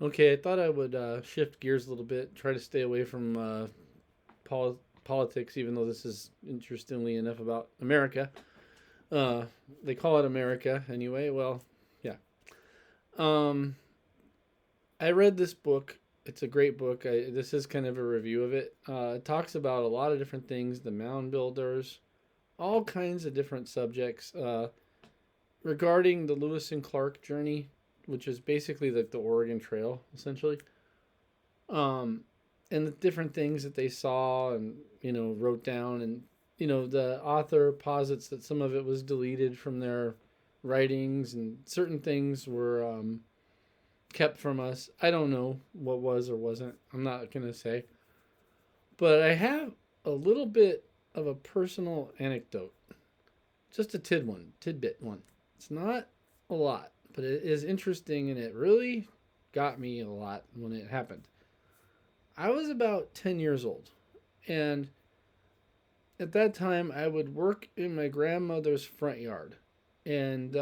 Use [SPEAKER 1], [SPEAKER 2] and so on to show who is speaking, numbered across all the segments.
[SPEAKER 1] Okay, I thought I would shift gears a little bit, try to stay away from politics, even though this is interestingly enough about America. Uh, they call it America anyway. Well, yeah. Um, I read this book. It's a great book. This is kind of a review of it. It talks about a lot of different things, the mound builders, all kinds of different subjects regarding the Lewis and Clark journey, which is basically like the Oregon Trail, essentially. um, and the different things that they saw and wrote down, and the author posits that some of it was deleted from their writings and certain things were kept from us. I don't know what was or wasn't. I'm not gonna say, but I have a little bit of a personal anecdote, just a tidbit one. It's not a lot, but it is interesting and it really got me a lot when it happened. I was about 10 years old. And at that time, I would work in my grandmother's front yard and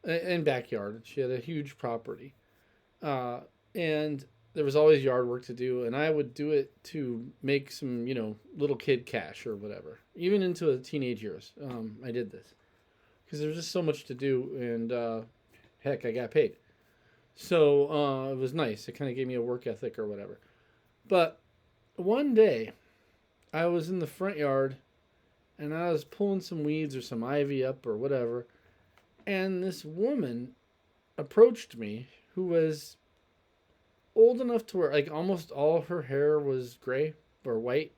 [SPEAKER 1] and backyard. She had a huge property. Uh, and there was always yard work to do. And I would do it to make some, little kid cash or whatever. Even into the teenage years, I did this because there was just so much to do. And heck, I got paid. So it was nice. It kind of gave me a work ethic or whatever. But one day, I was in the front yard and I was pulling some weeds or some ivy up or whatever. And this woman approached me who was old enough to where, like, almost all her hair was gray or white,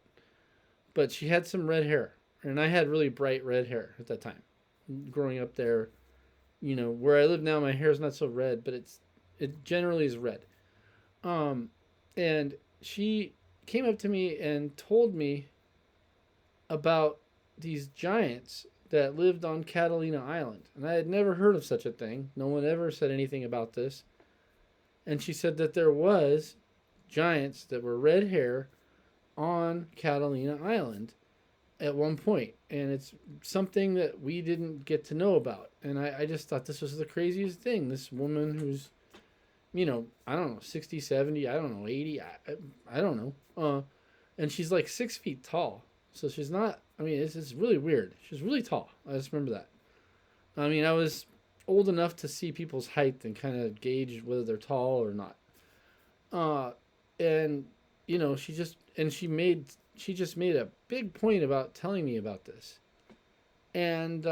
[SPEAKER 1] but she had some red hair. And I had really bright red hair at that time. Growing up there, where I live now, my hair is not so red, but it generally is red. Um, and she came up to me and told me about these giants that lived on Catalina Island. And I had never heard of such a thing. No one ever said anything about this. And she said that there was giants that were red hair on Catalina Island at one point. And it's something that we didn't get to know about. And I just thought this was the craziest thing. This woman who's, I don't know, 60, 70, I don't know, 80, I don't know. And she's like 6 feet tall. So she's not, I mean, it's really weird. She's really tall. I just remember that. I mean, I was old enough to see people's height and kind of gauge whether they're tall or not. Uh, and, she just made a big point about telling me about this. And,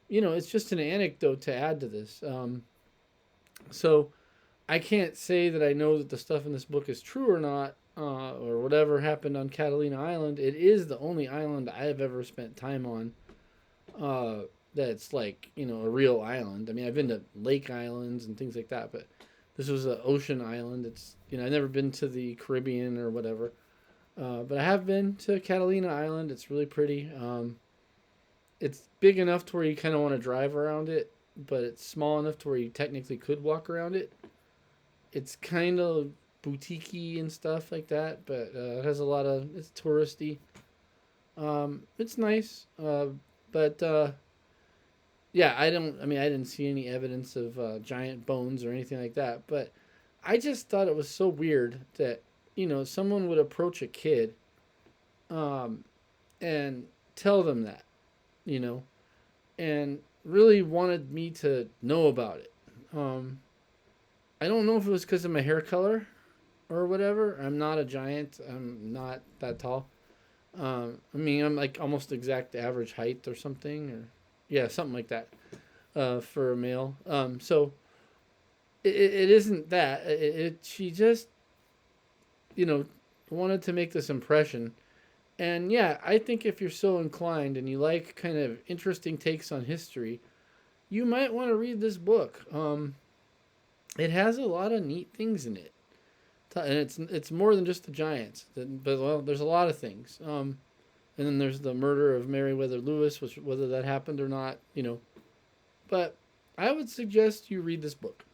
[SPEAKER 1] it's just an anecdote to add to this. So I can't say that I know that the stuff in this book is true or not, or whatever happened on Catalina Island. It is the only island I have ever spent time on that's like, a real island. I mean, I've been to lake islands and things like that, but this was an ocean island. It's, I've never been to the Caribbean or whatever. But I have been to Catalina Island. It's really pretty. It's big enough to where you kind of want to drive around it, but it's small enough to where you technically could walk around it. It's kind of boutiquey and stuff like that, but it has a lot of, it's touristy. It's nice, but yeah, I mean, I didn't see any evidence of giant bones or anything like that, but I just thought it was so weird that, someone would approach a kid um, and tell them that, you know, and really wanted me to know about it. Um, I don't know if it was because of my hair color or whatever. I'm not a giant. I'm not that tall. I mean, I'm like almost exact average height or something, or yeah, something like that for a male. So it isn't that. She just you know wanted to make this impression, and yeah, I think if you're so inclined and you like kind of interesting takes on history, you might want to read this book. It has a lot of neat things in it, and it's more than just the giants. But well, there's a lot of things. And then there's the murder of Meriwether Lewis, which whether that happened or not. But I would suggest you read this book.